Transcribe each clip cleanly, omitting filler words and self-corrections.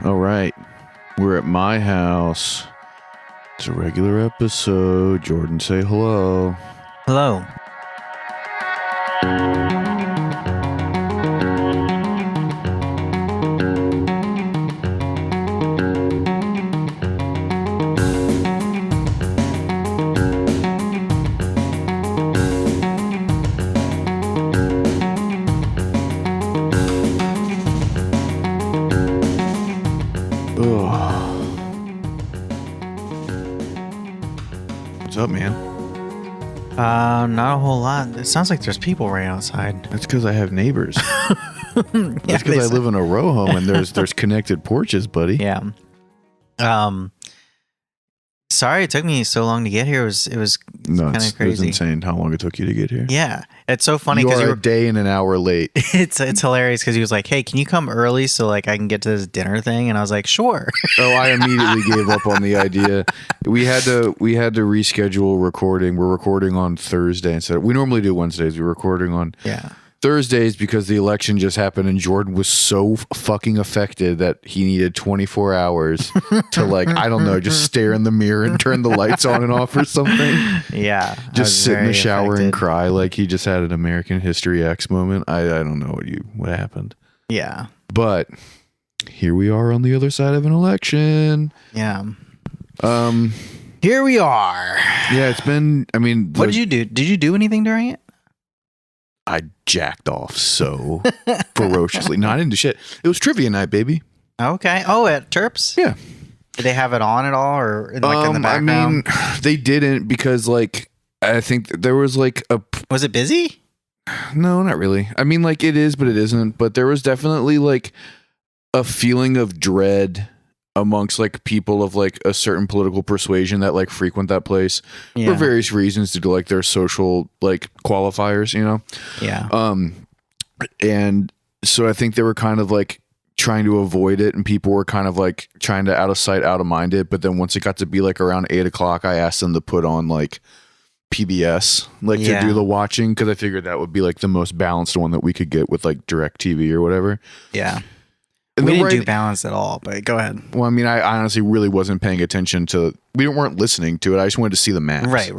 All right. We're at my house. It's a regular episode. Jordan, say hello. Hello. What's up, man? Not a whole lot. It sounds like there's people right outside. That's because I have neighbors. Yeah, That's because I live in a row home and there's connected porches, buddy. Yeah. Sorry it took me so long to get here. It was No, kind it's of crazy. insane how long it took you to get here. Yeah, it's so funny You because are a day and an hour late. it's hilarious because he was like, "Hey, can you come early so like I can get to this dinner thing?" And I was like, "Sure." Oh, I immediately gave up on the idea. We had to reschedule recording. We're recording on Thursday instead. We normally do Wednesdays. We're recording on Yeah. Thursdays because the election just happened and Jordan was so fucking affected that he needed 24 hours to, like, I don't know, just stare in the mirror and turn the lights on and off or something. Yeah. I was Just sit in the very shower and affected. cry like he just had an American History X moment. I don't know what happened. Yeah. But here we are on the other side of an election. Yeah. Um Here we are. yeah, it's been, I mean, What did you do? Did you do anything during it? I jacked off so ferociously. No, I didn't do shit. It was trivia night, baby. Okay. Oh, at Terps? Yeah. Did they have it on at all, or in, like in the I background? mean, they didn't because, like, I think there was like Was it busy? no, not really. I mean, like, it is, but it isn't. But there was definitely like a feeling of dread amongst like people of like a certain political persuasion that like frequent that place for various reasons due to like their social like qualifiers, you know. Yeah. And so I think they were kind of like trying to avoid it, and people were kind of like trying to out of sight, out of mind it. But then once it got to be like around 8 o'clock, I asked them to put on like PBS, like Yeah. to do the watching, because I figured that would be like the most balanced one that we could get with like Direct TV or whatever. Yeah. And We then didn't do balance at all, but go ahead. well, I mean, I honestly really wasn't paying attention to. We weren't listening to it. I just wanted to see the maps. Right. You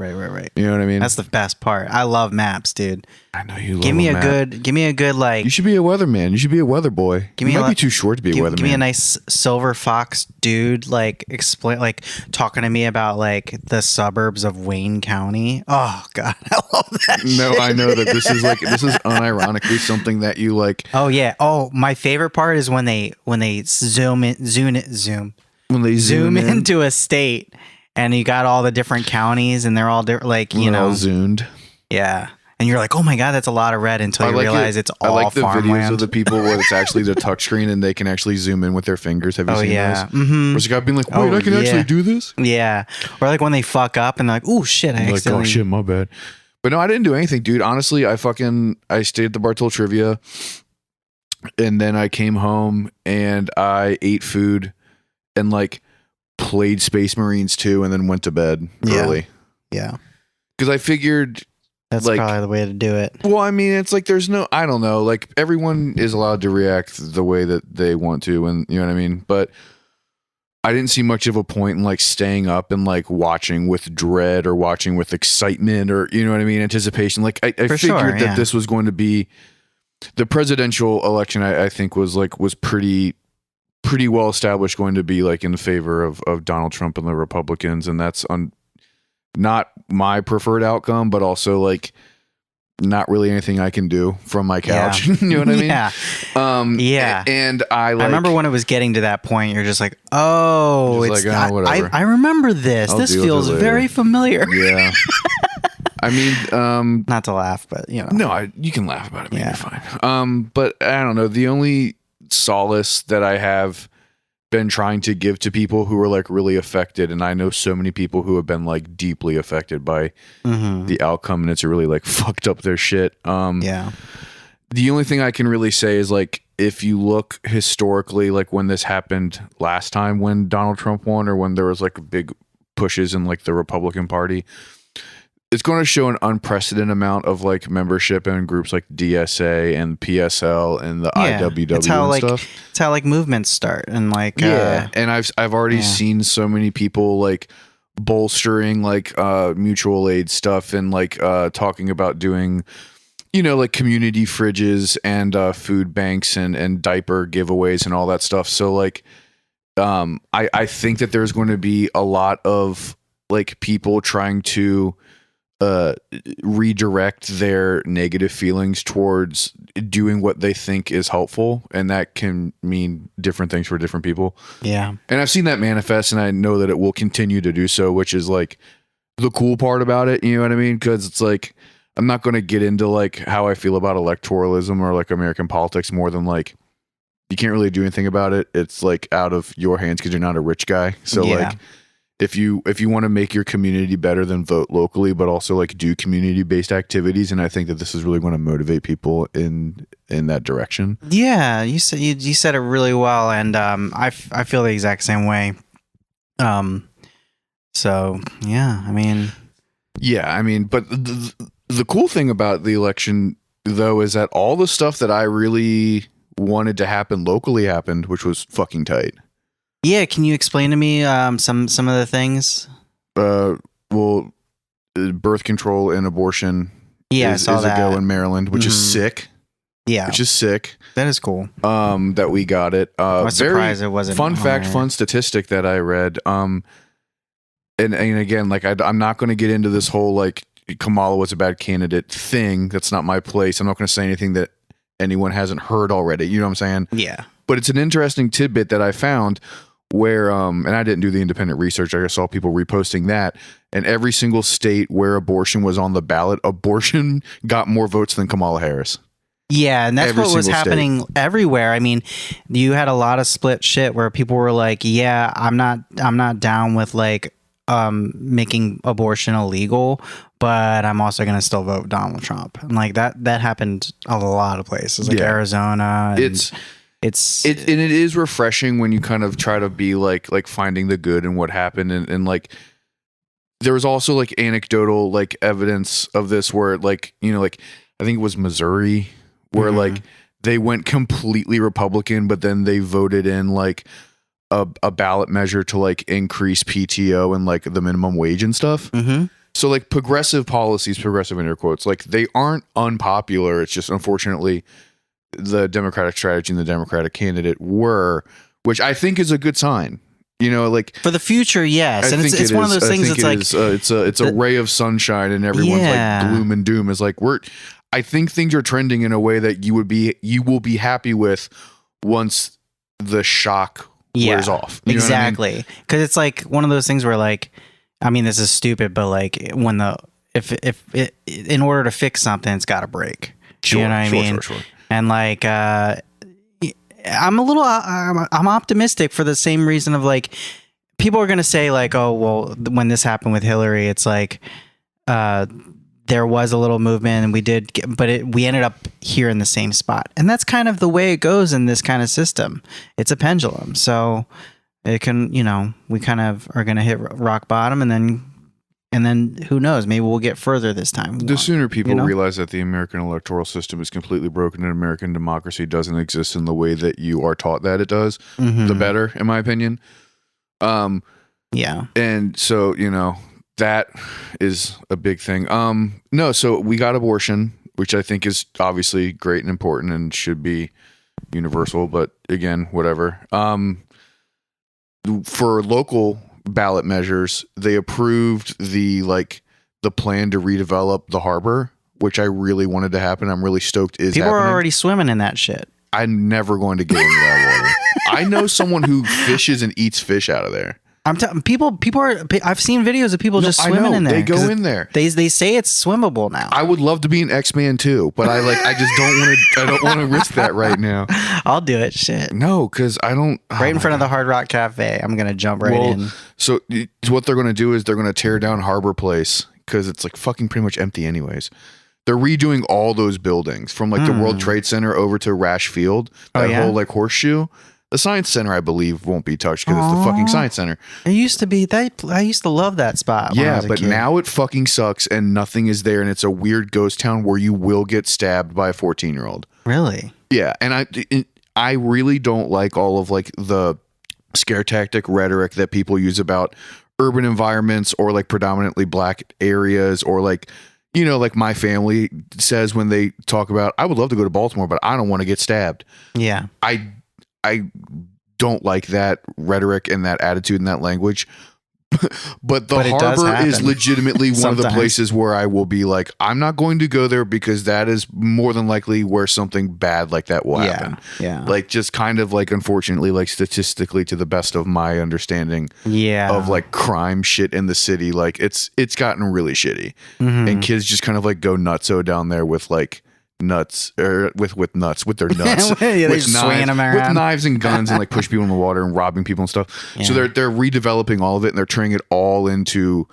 know what I mean? That's the best part. I love maps, dude. I know you love Give me a map. good like You should be a weatherman. You should be a weather boy. Give me you a might lot- be too short to be a weatherman. give me a nice silver fox dude, like explain, like talking to me about like the suburbs of Wayne County. Oh God, I love that. No, shit. I know that this is unironically something that you like Oh yeah. Oh, my favorite part is when they zoom when they zoom in. into a state, and you got all the different counties, and they're all different, like When you they're all know, zoomed. yeah. And you're like, oh my God, that's a lot of red until you realize it's all I like the videos farmland. of the people where it's actually the touchscreen and they can actually zoom in with their fingers. Have you Oh seen yeah. those? Mm-hmm. Where's the guy being like, wait, Oh, I can yeah. actually do this? Yeah. Or like when they fuck up and they're like, oh shit, I Like, oh accidentally. shit, my bad. But no, I didn't do anything, dude. Honestly, I stayed at the Bartol Trivia, and then I came home and I ate food and like played Space Marines 2 and then went to bed Yeah. early. Yeah. Because I figured, That's like- probably the way to do it. well, I mean, it's like there's no, I don't know, like everyone is allowed to react the way that they want to, and you know what I mean? But I didn't see much of a point in like staying up and like watching with dread or watching with excitement or, you know what I mean, anticipation. Like I For figured sure, that yeah. this was going to be the presidential election. I think was pretty well established, going to be like in favor of Donald Trump and the Republicans, and that's not my preferred outcome, but also like not really anything I can do from my couch. You know what I mean? Yeah. Yeah. And I remember when it was getting to that point, you're just like, oh, Just it's like, oh, whatever. I remember this. I'll This deal with feels it later. very familiar. Yeah. I mean, Not to laugh, but you know. no, you can laugh about it, man. Yeah. You're fine. But I don't know. The only solace that I have been trying to give to people who are like really affected, and I know so many people who have been like deeply affected by Mhm. the outcome, and it's really like fucked up their shit. Yeah. The only thing I can really say is like, if you look historically, like when this happened last time when Donald Trump won, or when there was like big pushes in like the Republican Party, it's going to show an unprecedented amount of like membership in groups like DSA and PSL and the IWW it's how, and like, stuff. It's how like movements start and like And I've already seen so many people like bolstering like mutual aid stuff and like talking about doing, you know, like community fridges and food banks and diaper giveaways and all that stuff. So like I think that there's going to be a lot of like people trying to redirect their negative feelings towards doing what they think is helpful, and that can mean different things for different people. Yeah. And I've seen that manifest, and I know that it will continue to do so, which is like the cool part about it, you know what I mean? Because it's like, I'm not going to get into like how I feel about electoralism or like American politics more than like, you can't really do anything about it. It's like out of your hands because you're not a rich guy. So like, if you want to make your community better, then vote locally, but also like do community based activities. And I think that this is really going to motivate people in that direction. Yeah, you said it really well, and I feel the exact same way. So yeah, I mean, but the cool thing about the election though is that all the stuff that I really wanted to happen locally happened, which was fucking tight. Yeah, can you explain to me some of the things? Well, birth control and abortion is a go in Maryland, which is sick. Yeah, which is sick. That is cool. That we got it. I was surprised it wasn't. Fun fact, fun statistic that I read. And again, like I'm not going to get into this whole like Kamala was a bad candidate thing. That's not my place. I'm not going to say anything that anyone hasn't heard already. You know what I'm saying? Yeah. But it's an interesting tidbit that I found where, and I didn't do the independent research. I just saw people reposting that. And every single state where abortion was on the ballot, abortion got more votes than Kamala Harris. Yeah, and that's what was happening everywhere. I mean, you had a lot of split shit where people were like, "Yeah, I'm not down with like making abortion illegal, but I'm also going to still vote Donald Trump." And like that happened a lot of places, like Arizona. And it is refreshing when you kind of try to be like finding the good in what happened, and like there was also like anecdotal like evidence of this where like, you know, like I think it was Missouri where like they went completely Republican, but then they voted in like a ballot measure to like increase PTO and like the minimum wage and stuff. So like progressive policies, progressive in air quotes, like they aren't unpopular. It's just unfortunately the Democratic strategy and the Democratic candidate were, which I think is a good sign. You know, like for the future, yes. And it's one of those things that's like it's a ray of sunshine, and everyone's like gloom and doom is like I think things are trending in a way that you will be happy with once the shock wears off. You exactly. Because it's like one of those things where like, I mean, this is stupid, but like when in order to fix something, it's got to break. Sure, you know what I mean? Sure. And like, I'm optimistic for the same reason of like, people are going to say like, oh, well, when this happened with Hillary, it's like, there was a little movement and we ended up here in the same spot. And that's kind of the way it goes in this kind of system. It's a pendulum. So it can, you know, we kind of are going to hit rock bottom and then who knows, maybe we'll get further this time. The sooner people realize that the American electoral system is completely broken and American democracy doesn't exist in the way that you are taught that it does, the better, in my opinion. Yeah. And so, you know, that is a big thing. So we got abortion, which I think is obviously great and important and should be universal, but again, whatever. For local ballot measures, they approved the plan to redevelop the harbor, which I really wanted to happen. I'm really stoked is people happening. Are already swimming in that shit. I'm never going to get into that water. I know someone who fishes and eats fish out of there. I'm telling people are. I've seen videos of people just swimming in there. They go in there. They say it's swimmable now. I would love to be an X-Man too, but I just don't want to. I don't want to risk that right now. I'll do it. Shit. No, because I don't. Right in front of the Hard Rock Cafe. I'm gonna jump right in. So what they're gonna do is they're gonna tear down Harbor Place because it's like fucking pretty much empty anyways. They're redoing all those buildings from like the World Trade Center over to Rash Field. That whole like horseshoe. The Science Center, I believe, won't be touched because it's the fucking Science Center. It used to be that. I used to love that spot. When I Yeah, was a but kid. now it fucking sucks and nothing is there, and it's a weird ghost town where you will get stabbed by a 14-year-old. Really? Yeah, and I really don't like all of like the scare tactic rhetoric that people use about urban environments or like predominantly black areas, or like, you know, like my family says when they talk about, I would love to go to Baltimore, but I don't want to get stabbed. Yeah. I don't like that rhetoric and that attitude and that language. But the But it does harbor is happen. legitimately one of the Sometimes. places where I will be like, I'm not going to go there because that is more than likely where something bad like that will happen. Yeah. Like, just kind of like, unfortunately, like statistically, to the best of my understanding Yeah. of like crime shit in the city, like it's gotten really shitty. Mhm. And kids just kind of like go nutso down there with like nuts, or with their nuts. Yeah, they're with swinging them with around. knives and guns, and like push people in the water and robbing people and stuff. So Yeah. they're redeveloping all of it, and they're turning it all into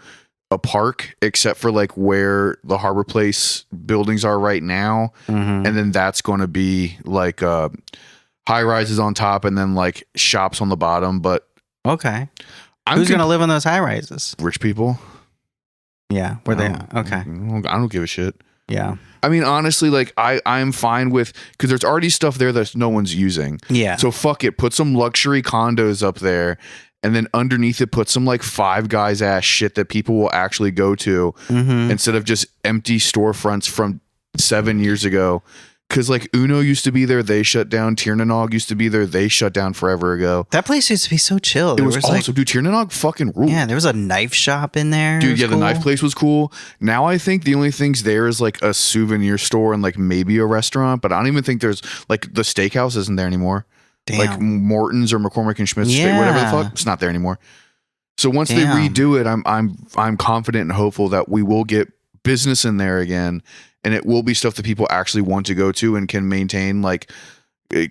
a park, except for like where the Harbor Place buildings are right now. Mhm. And then that's going to be like high rises on top and then like shops on the bottom. But Okay. I'm Who's going to live in those high rises? rich people. Yeah. Where they? I Okay. don't give a shit. Yeah. I mean, honestly, like I'm fine with, because there's already stuff there that no one's using. Yeah. So fuck it, put some luxury condos up there, and then underneath it put some like Five Guys ass shit that people will actually go to, Mhm. instead of just empty storefronts from 7 years ago. Because like Uno used to be there, they shut down. Tiernanog used to be there, they shut down forever ago. That place used to be so chill. It There was like, also, dude, Tiernanog fucking ruled. yeah, there was a knife shop in there. It Dude, was yeah, the cool. knife place was cool. Now I think the only things there is like a souvenir store and like maybe a restaurant, but I don't even think there's like the steakhouse isn't there anymore. Damn. Like Morton's or McCormick and Schmidt's, whatever the Yeah. fuck, it's not there anymore. So once Damn. they redo it, I'm confident and hopeful that we will get business in there again, and it will be stuff that people actually want to go to and can maintain like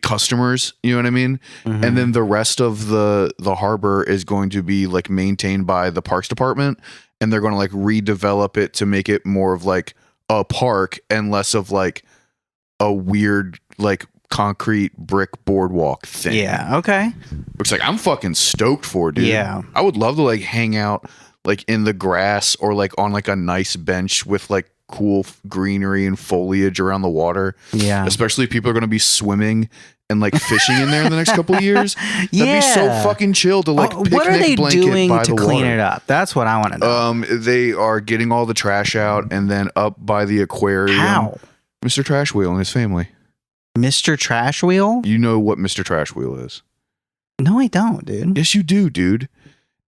customers. You know what I mean? Mhm. And then the rest of the harbor is going to be like maintained by the parks department, and they're going to like redevelop it to make it more of like a park and less of like a weird like concrete brick boardwalk thing. Yeah. Okay. Which like I'm fucking stoked for, dude. Yeah. I would love to like hang out like in the grass or like on like a nice bench with like cool greenery and foliage around the water. Yeah. Especially if people are going to be swimming and like fishing in there in the next couple of years. That'd be so Yeah. fucking chill to like picnic What are they blanket doing by to the clean water. it up? That's what I want to know. They are getting all the trash out, and then up by the aquarium. How? Mr. Trash Wheel and his family. Mr. Trash Wheel? You know what Mr. Trash Wheel is. No, I don't, dude. Yes, you do, dude.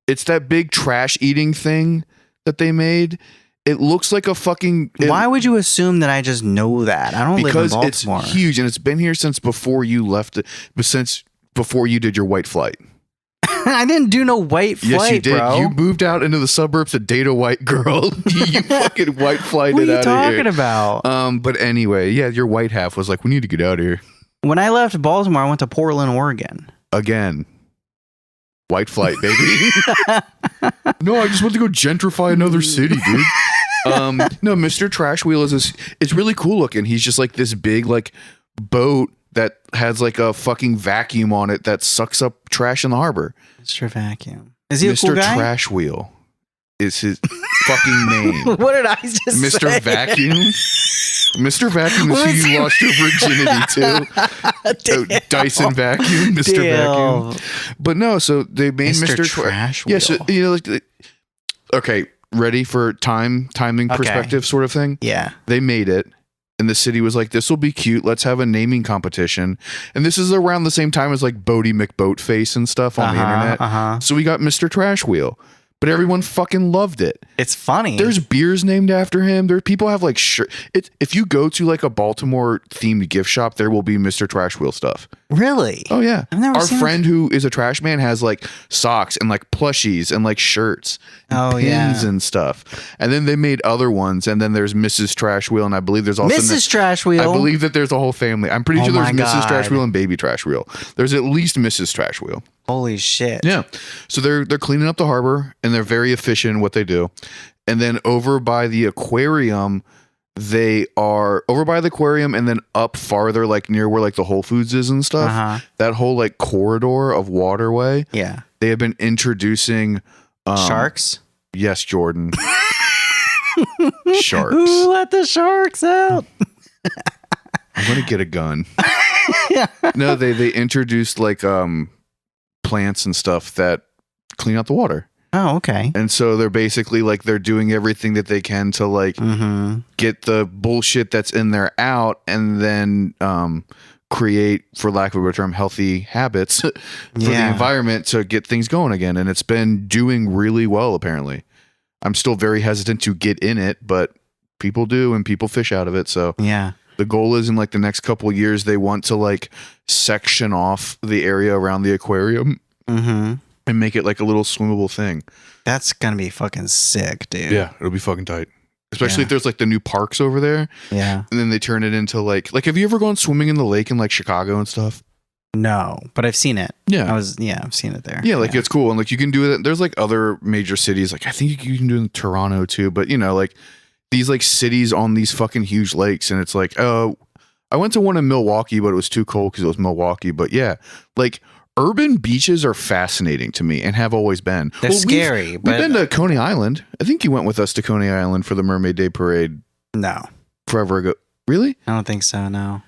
It's that big trash eating thing that they made. It looks like a fucking... Why would you assume that I just know that? I don't live in Because it's Baltimore. huge, and it's been here since before you left it, but since before you did your white flight. I didn't do no white flight, Yes, you did. bro. You moved out into the suburbs to date a white girl. You fucking white flighted what are you out of talking here. about? But anyway, yeah, your white half was like, we need to get out of here. When I left Baltimore, I went to Portland, Oregon. Again. White flight, baby. No, I just want to go gentrify another city, dude. No, Mr. Trash Wheel is this, it's really cool looking. He's just like this big like boat that has like a fucking vacuum on it that sucks up trash in the harbor. Mr. Vacuum. Is he a Mr. cool guy? Trash Wheel is his fucking name. What did I just Mr. say? Vacuum. Mr. Vacuum is who you lost your virginity to. Damn. Dyson Vacuum, Mr. Damn. Vacuum. But no, so they made Mr. Mr. Trash Wheel. Yeah, so, you know, like, okay, ready for timing Okay. perspective sort of thing? Yeah. They made it, and the city was like, this will be cute. Let's have a naming competition. And this is around the same time as like Bodie McBoatface and stuff on the internet. Uh-huh. So we got Mr. Trash Wheel. But everyone fucking loved it. It's funny. There's beers named after him. There people have like if you go to like a Baltimore themed gift shop, there will be Mr. Trash Wheel stuff. Really? Oh yeah. I've never Our seen friend who is a trash man has like socks and like plushies and like shirts and Oh, yeah. pins and stuff. And then they made other ones, and then there's Mrs. Trash Wheel, and I believe there's also Mrs. Trash Wheel. I believe that there's a whole family. I'm pretty Oh sure there's my Mrs. Trash God. Wheel and Baby Trash Wheel. There's at least Mrs. Trash Wheel. Holy shit. Yeah. So they're cleaning up the harbor, and they're very efficient in what they do. And then over by the aquarium, they are over by the aquarium and then up farther, like near where like the Whole Foods is and stuff. Uh-huh. That whole like corridor of waterway. Yeah. They have been introducing Sharks? Yes, Jordan. Sharks. Ooh, let the sharks out. I'm gonna get a gun. No, they introduced like plants and stuff that clean out the water. Oh, okay. And so they're basically like they're doing everything that they can to like get the bullshit that's in there out, and then create, for lack of a better term, healthy habits for the environment to get things going again. And it's been doing really well, apparently. I'm still very hesitant to get in it, but people do, and people fish out of it. So yeah, the goal is in like the next couple of years, they want to like section off the area around the aquarium and make it like a little swimmable thing. That's gonna be fucking sick, dude. Yeah, it'll be fucking tight. Especially if there's like the new parks over there. Yeah. And then they turn it into like have you ever gone swimming in the lake in like Chicago and stuff? No, but I've seen it. Yeah. I've seen it there. Yeah, like it's cool. And like you can do it. There's like other major cities. Like I think you can do it in Toronto too. But you know, like these like cities on these fucking huge lakes. And it's like, oh, I went to one in Milwaukee, but it was too cold because it was Milwaukee. But yeah, like urban beaches are fascinating to me and have always been. They're scary. We've been to Coney Island. I think you went with us to Coney Island for the Mermaid Day Parade. No. Forever ago. Really? I don't think so, no.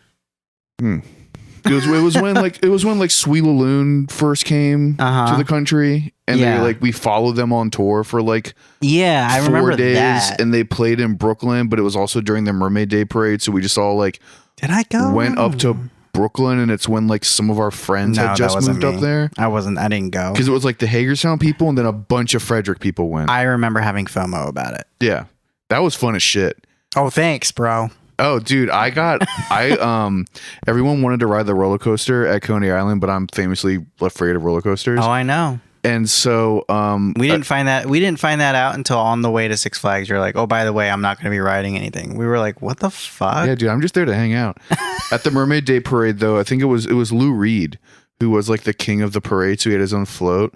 It was when like Sweetaloon first came to the country, and we followed them on tour for like I 4 remember days, that. and they played in Brooklyn, but it was also during the Mermaid Day Parade, so we just all like did I go? Went up to Brooklyn, and it's when like some of our friends had just moved up there. I didn't go because it was like the Hagerstown people, and then a bunch of Frederick people went. I remember having FOMO about it. Yeah, that was fun as shit. Oh, thanks, bro. Oh, dude, everyone wanted to ride the roller coaster at Coney Island, but I'm famously afraid of roller coasters. Oh, I know. And so we didn't find that out until on the way to Six Flags. You're like, oh, by the way, I'm not going to be riding anything. We were like, what the fuck? Yeah, dude, I'm just there to hang out. At the Mermaid Day Parade, though, I think it was Lou Reed who was like the king of the parade, so he had his own float.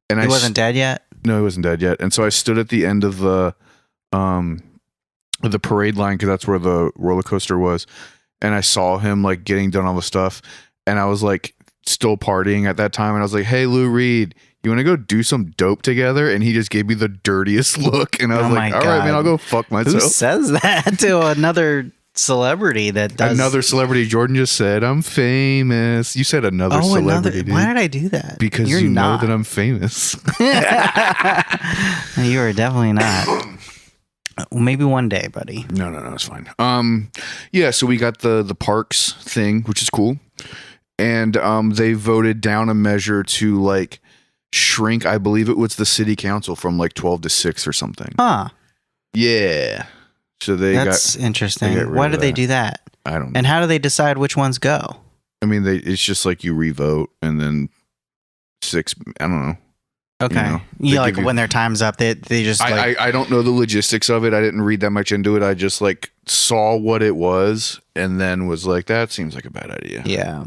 And he wasn't dead yet? No, he wasn't dead yet. And so I stood at the end of the parade line, because that's where the roller coaster was, and I saw him like getting done all the stuff, and I was like still partying at that time, and I was like, hey, Lou Reed, you want to go do some dope together? And he just gave me the dirtiest look, and I was like, all right, man, I'll go fuck myself. Who says that to another celebrity that does? Another celebrity. Jordan just said, I'm famous. You said another celebrity, dude. Why did I do that? Because you know that I'm famous. You are definitely not. Maybe one day, buddy. No, it's fine. Yeah, so we got the parks thing, which is cool. And they voted down a measure to like shrink, I believe it was the city council, from like 12 to 6 or something. Huh. Yeah. So that's interesting. Why did they do that? I don't know. And how do they decide which ones go? I mean, it's just like you revote, and then 6, I don't know. Okay. Like when their time's up, they just like... I don't know the logistics of it. I didn't read that much into it. I just like saw what it was and then was like, that seems like a bad idea. Yeah.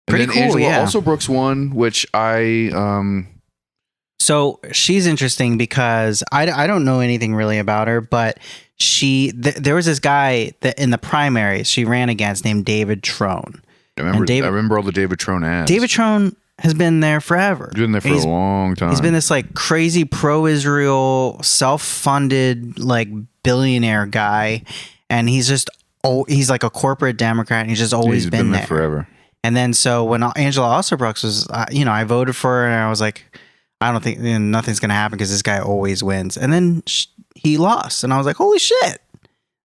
Pretty cool, Angela also Brooks won, which I... So she's interesting because I don't know anything really about her, but there was this guy that in the primaries she ran against named David Trone. I remember all the David Trone ads. David Trone has been there forever. He's been there for a long time. He's been this like crazy pro-Israel, self-funded like billionaire guy, and he's like a corporate Democrat, and he's just always been there forever. And then so when Angela Alsobrooks was, I voted for her, and I was like, I don't think nothing's gonna happen because this guy always wins. And then he lost, and I was like, holy shit,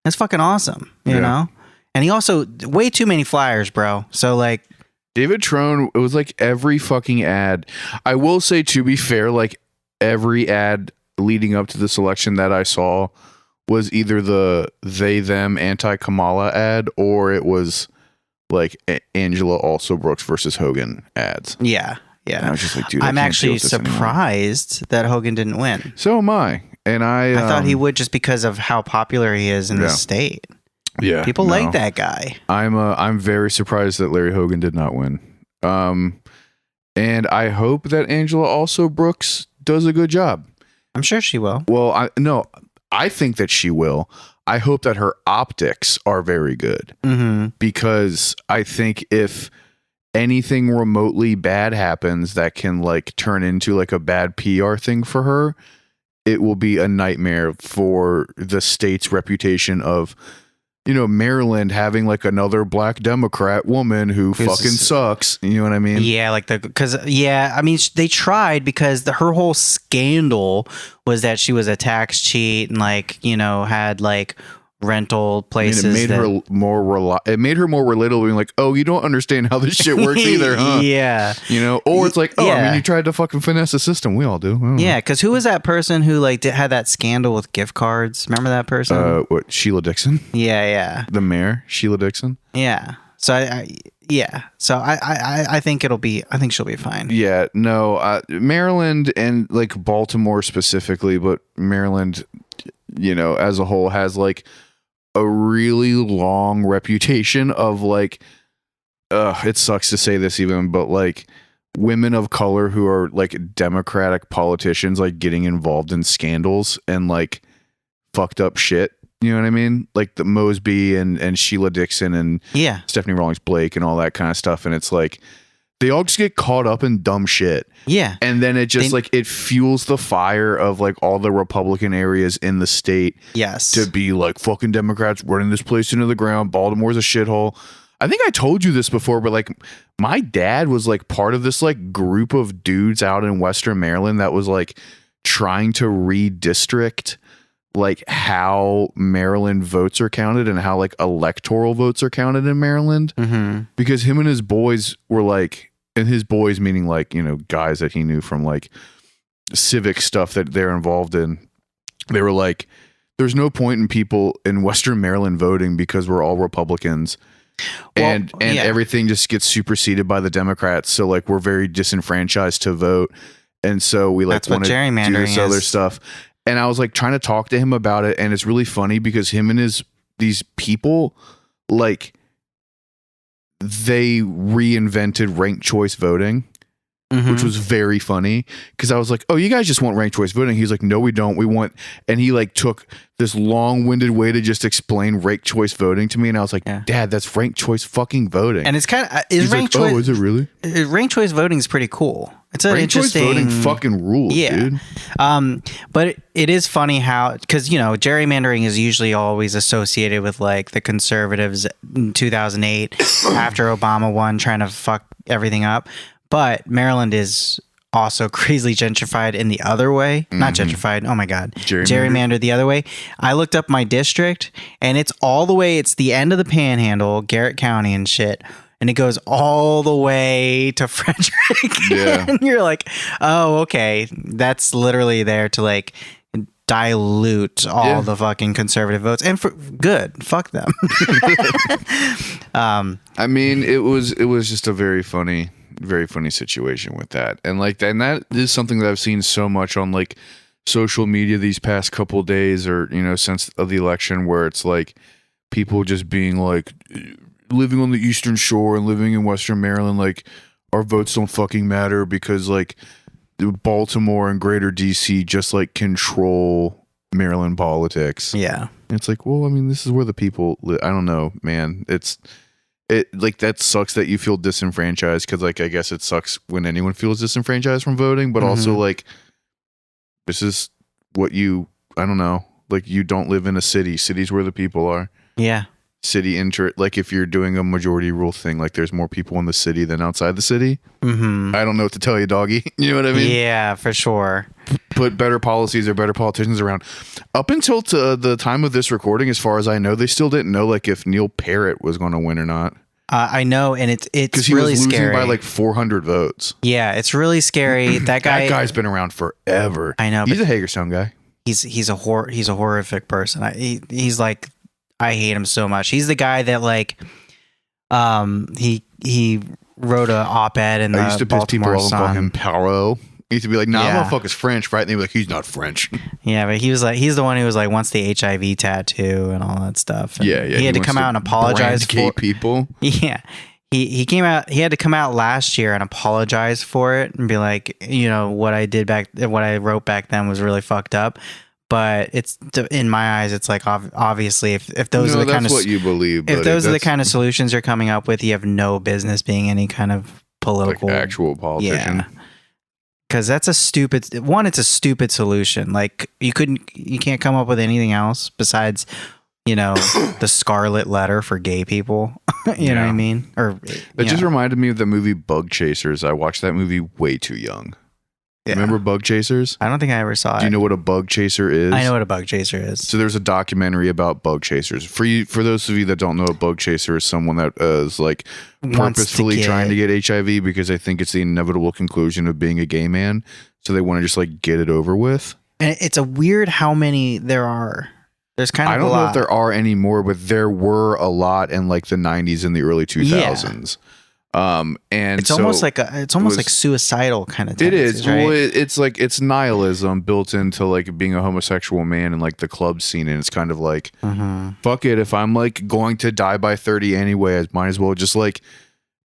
that's fucking awesome, you know. And he also way too many flyers, bro. So like. David Trone, it was like every fucking ad. I will say, to be fair, like every ad leading up to this election that I saw was either the they-them anti-Kamala ad, or it was like Angela Alsobrooks versus Hogan ads. Yeah. And I was just like, dude, I'm actually surprised that Hogan didn't win. So am I. And I thought he would, just because of how popular he is in the state. Yeah, people like that guy. I'm very surprised that Larry Hogan did not win. And I hope that Angela Alsobrooks does a good job. I'm sure she will. Well, I think that she will. I hope that her optics are very good, because I think if anything remotely bad happens that can like turn into like a bad PR thing for her, it will be a nightmare for the state's reputation of, you know, Maryland having like another black Democrat woman who fucking sucks. You know what I mean? Yeah, like I mean, they tried because her whole scandal was that she was a tax cheat and like, you know, had like rental places. I mean, it made her more relatable, being like, oh, you don't understand how this shit works either, huh? Yeah. You know, or it's like, oh, I mean, you tried to fucking finesse the system. We all do. Yeah, because who was that person who like had that scandal with gift cards? Remember that person? What, Sheila Dixon? Yeah. The mayor, Sheila Dixon? Yeah. So I think I think she'll be fine. Yeah, no, Maryland and like Baltimore specifically, but Maryland, you know, as a whole has like a really long reputation of like, it sucks to say this even, but like women of color who are like Democratic politicians, like getting involved in scandals and like fucked up shit. You know what I mean? Like the Mosby and Sheila Dixon and Stephanie Rawlings Blake and all that kind of stuff. And it's like, they all just get caught up in dumb shit. Yeah. And then it just like, it fuels the fire of like all the Republican areas in the state. Yes. To be like, fucking Democrats running this place into the ground. Baltimore's a shithole. I think I told you this before, but like my dad was like part of this like group of dudes out in Western Maryland that was like trying to redistrict like how Maryland votes are counted and how like electoral votes are counted in Maryland, because him and his boys were like, and his boys meaning like, you know, guys that he knew from like civic stuff that they're involved in. They were like, there's no point in people in Western Maryland voting because we're all Republicans. And everything just gets superseded by the Democrats. So like we're very disenfranchised to vote. And so we like want to do this other stuff. And I was like trying to talk to him about it, and it's really funny because him and these people, like, they reinvented ranked choice voting, which was very funny because I was like, oh, you guys just want ranked choice voting. He's like, no, we don't. We want, and he like took this long-winded way to just explain ranked choice voting to me, and I was like, Dad, that's ranked choice fucking voting. And it's kind of ranked choice. Oh, is it really? Ranked choice voting is pretty cool. It's an ranked choice voting fucking rules, dude. But it is funny how, because you know, gerrymandering is usually always associated with like the conservatives in 2008 after Obama won, trying to fuck everything up. But Maryland is also crazily gentrified in the other way. Not gentrified. Oh my God. Gerrymandered the other way. I looked up my district and it's all the way. It's the end of the Panhandle, Garrett County and shit. And it goes all the way to Frederick. Yeah. And you're like, oh, okay. That's literally there to like dilute all the fucking conservative votes. And for good. Fuck them. I mean, it was just a very funny situation with that. And like, and that is something that I've seen so much on like social media these past couple of days, or, you know, since of the election, where it's like people just being like, living on the Eastern Shore and living in Western Maryland, like our votes don't fucking matter because like Baltimore and greater DC just like control Maryland politics. Yeah. And it's like, well, I mean, this is where the people live. I don't know, man. It like, that sucks that you feel disenfranchised, because like I guess it sucks when anyone feels disenfranchised from voting, but also like this is what I don't know, like you don't live in a city. Cities where the people are. Yeah. City like if you're doing a majority rule thing, like there's more people in the city than outside the city. I don't know what to tell you, doggy. You know what I mean? Yeah, for sure. Put better policies or better politicians around. Up until the time of this recording, as far as I know, they still didn't know like if Neil Parrott was going to win or not. I know, and it's because he really was losing scary by like 400 votes. Yeah, it's really scary. That guy's been around forever. I know. He's a Hagerstown guy. He's a horrific person. He's like, I hate him so much. He's the guy that like, he wrote an op-ed in the I used to piss people Baltimore off and call Sun. him Poirot. He used to be like, nah, motherfucker's French, right? And they'd be like, he's not French. Yeah, but he was like, he's the one who was like, wants the HIV tattoo and all that stuff. And yeah. He had to come out and apologize for people. Yeah. He came out, he had to come out last year and apologize for it and be like, you know, what I wrote back then was really fucked up. But it's in my eyes, it's like obviously if those are the kind of what you believe. if those are the kind of solutions you're coming up with, you have no business being any kind of political actual politician. Yeah. Because that's a stupid one. It's a stupid solution. Like you can't come up with anything else besides, the Scarlet Letter for gay people. you know what I mean? Or that just reminded me of the movie Bug Chasers. I watched that movie way too young. Yeah. Remember Bug Chasers? I don't think I ever saw it. Do you know what a bug chaser is? I know what a bug chaser is. So there's a documentary about bug chasers. For those of you that don't know, a bug chaser is someone that is like purposefully trying to get HIV because they think it's the inevitable conclusion of being a gay man. So they want to just like get it over with. And it's a weird how many there are. There's kind of I don't know if there are any more, but there were a lot in like the 90s and the early 2000s. And it's almost like like suicidal kind of. It is. Right? Well, it's like it's nihilism built into like being a homosexual man and like the club scene, and it's kind of like, fuck it. If I'm like going to die by 30 anyway, I might as well just like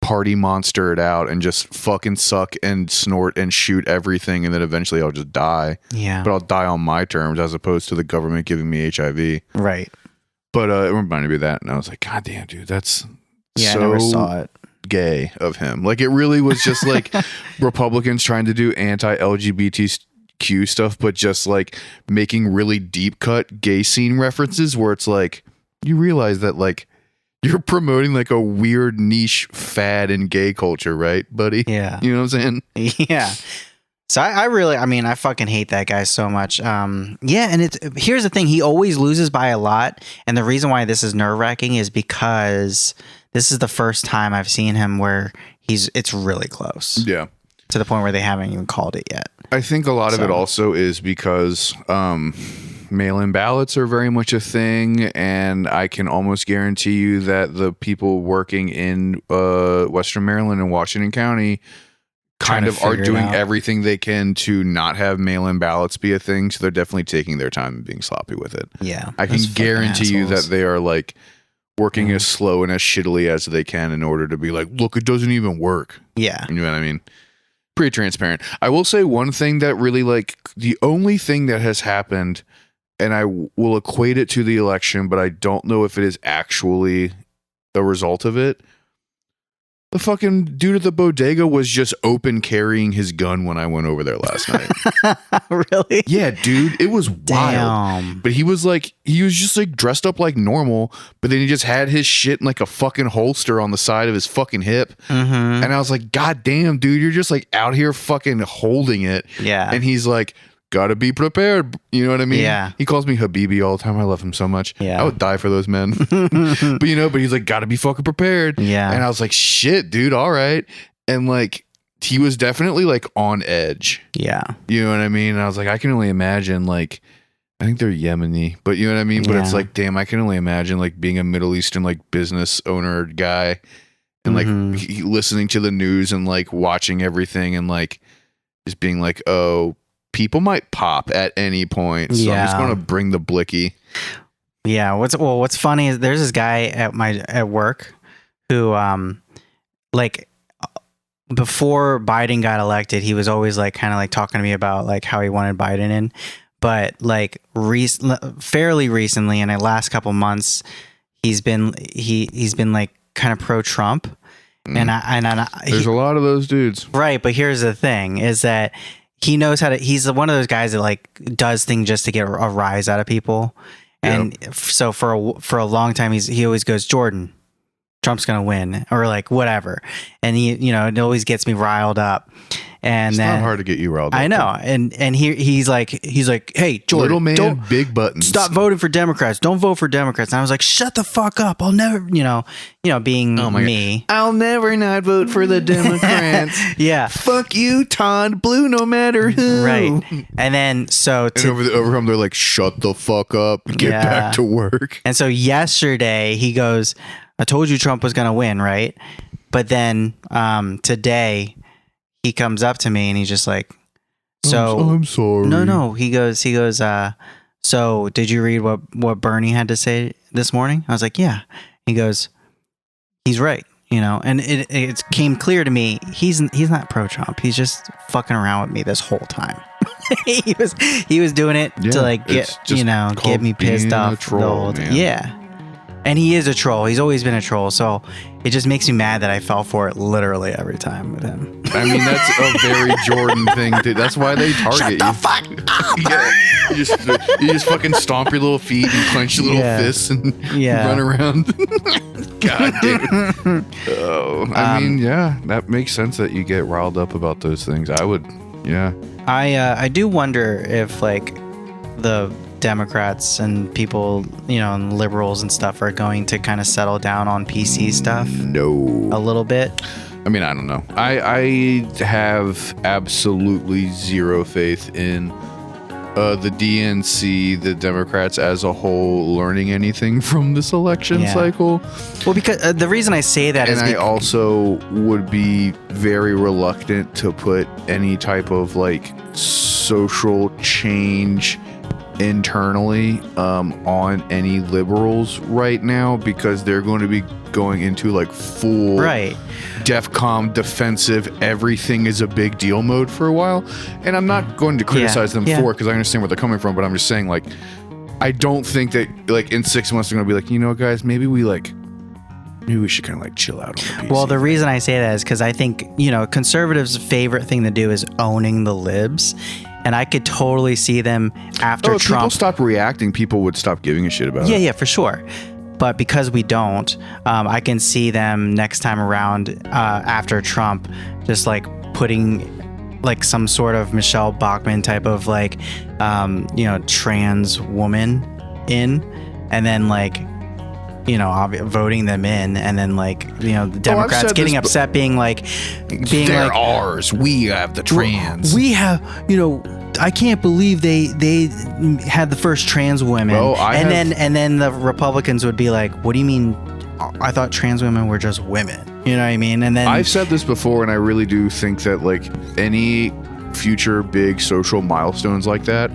party monster it out and just fucking suck and snort and shoot everything, and then eventually I'll just die. Yeah. But I'll die on my terms as opposed to the government giving me HIV. Right. But it reminded me of that, and I was like, God damn, dude, that's I never saw it. Gay of him. Like it really was just like Republicans trying to do anti-LGBTQ stuff, but just like making really deep cut gay scene references where it's like you realize that like you're promoting like a weird niche fad in gay culture, right, buddy? Yeah. You know what I'm saying? Yeah. So I fucking hate that guy so much. And here's the thing. He always loses by a lot. And the reason why this is nerve wracking is because this is the first time I've seen him where it's really close. Yeah. To the point where they haven't even called it yet. I think a lot of it also is because mail-in ballots are very much a thing, and I can almost guarantee you that the people working in Western Maryland and Washington County kind of are doing everything they can to not have mail-in ballots be a thing, so they're definitely taking their time and being sloppy with it. Yeah. I can guarantee you that they are like working as slow and as shittily as they can in order to be like, look, it doesn't even work. Yeah. You know what I mean? Pretty transparent. I will say one thing that really like the only thing that has happened, and I will equate it to the election, but I don't know if it is actually a result of it. The fucking dude at the bodega was just open carrying his gun when I went over there last night. Really? Yeah, dude. It was wild. But he was just like dressed up like normal, but then he just had his shit in like a fucking holster on the side of his fucking hip. And I was like, God damn, dude, you're just like out here fucking holding it. Yeah. And he's like, gotta be prepared. You know what I mean? Yeah. He calls me Habibi all the time. I love him so much. Yeah. I would die for those men. but he's like, gotta be fucking prepared. Yeah. And I was like, shit, dude, all right. And like, he was definitely like on edge. Yeah. You know what I mean? And I was like, I can only imagine like, I think they're Yemeni, but you know what I mean? But it's like, damn, I can only imagine like being a Middle Eastern like business owner guy and like listening to the news and like watching everything and like just being like, oh, people might pop at any point, so I'm just going to bring the blicky. Yeah. What's funny is there's this guy at work who, like, before Biden got elected, he was always like kind of like talking to me about like how he wanted Biden in, but like fairly recently in the last couple months, he's been like kind of pro-Trump, and there's a lot of those dudes, right? But here's the thing: is that he knows how to. He's one of those guys that like does things just to get a rise out of people, and so for a long time he always goes, Jordan, Trump's gonna win, or like whatever, and it always gets me riled up. And it's then, not hard to get you riled up. I know, and he's like, hey, Jordan, little man, big buttons. Stop voting for Democrats. Don't vote for Democrats. And I was like, shut the fuck up. I'll never, being me. God. I'll never not vote for the Democrats. Yeah. Fuck you, Todd. Blue, no matter who. Right. And then over him, they're like, shut the fuck up. Get back to work. And so yesterday he goes, I told you Trump was gonna win, right? But then today he comes up to me and he's just like, so I'm sorry. No. He goes, so did you read what Bernie had to say this morning? I was like, yeah. He goes, he's right. And it came clear to me he's not pro-Trump. He's just fucking around with me this whole time. he was doing it Yeah, to like it's get just get called me pissed being a off. troll, man. Yeah, and he is a troll. He's always been a troll. So it just makes me mad that I fell for it literally every time with him. I mean, that's a very Jordan thing. That's why they target you. fuck up. Yeah, you just fucking stomp your little feet and clench your little Yeah. fists and Yeah. run around. God damn. Oh, I mean, yeah, that makes sense that you get riled up about those things. I would, yeah. I do wonder if like the Democrats and people, and liberals and stuff are going to kind of settle down on PC stuff a No. little bit. I mean, I don't know. I have absolutely zero faith in the DNC, the Democrats as a whole, learning anything from this election Yeah. cycle. Well, because the reason I say that is And I also would be very reluctant to put any type of like social change internally on any liberals right now, because they're going to be going into like full right. DEFCON defensive, everything is a big deal mode for a while. And I'm not going to criticize them Yeah. for it, because I understand where they're coming from, but I'm just saying, like, I don't think that like in 6 months they're gonna be like, guys, maybe we should kind of like chill out on the PC. Well, the reason I say that is because I think, conservatives' favorite thing to do is owning the libs. And I could totally see them after if people Trump. stopped reacting, people would stop giving a shit about Yeah, it. yeah, for sure. But because we don't, I can see them next time around after Trump just like putting like some sort of Michelle Bachmann type of like, trans woman in, and then like, voting them in, and then like, the Democrats said getting this upset, being like, They're ours. We have the trans. we have, I can't believe they had the first trans women. Well, and then the Republicans would be like, what do you mean? I thought trans women were just women. You know what I mean? And then I've said this before, and I really do think that like any future big social milestones like that,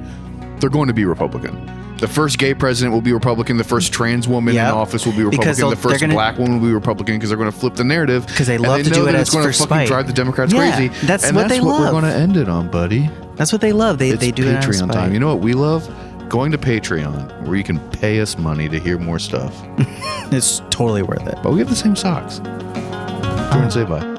they're going to be Republican. The first gay president will be Republican. The first trans woman in Yep. office will be Because Republican. The they're first gonna- black woman will be Republican, because they're going to flip the narrative. Because they And love to know do it that as it's going for to fucking spite. drive the Democrats Yeah, crazy. that's and what that's they what we're love. going to end it on, buddy. That's what they love. They It's do it out of Patreon spite. time. You know what we love? Going to Patreon, where you can pay us money to hear more stuff. It's totally worth it. But we have the same socks. Go and say bye.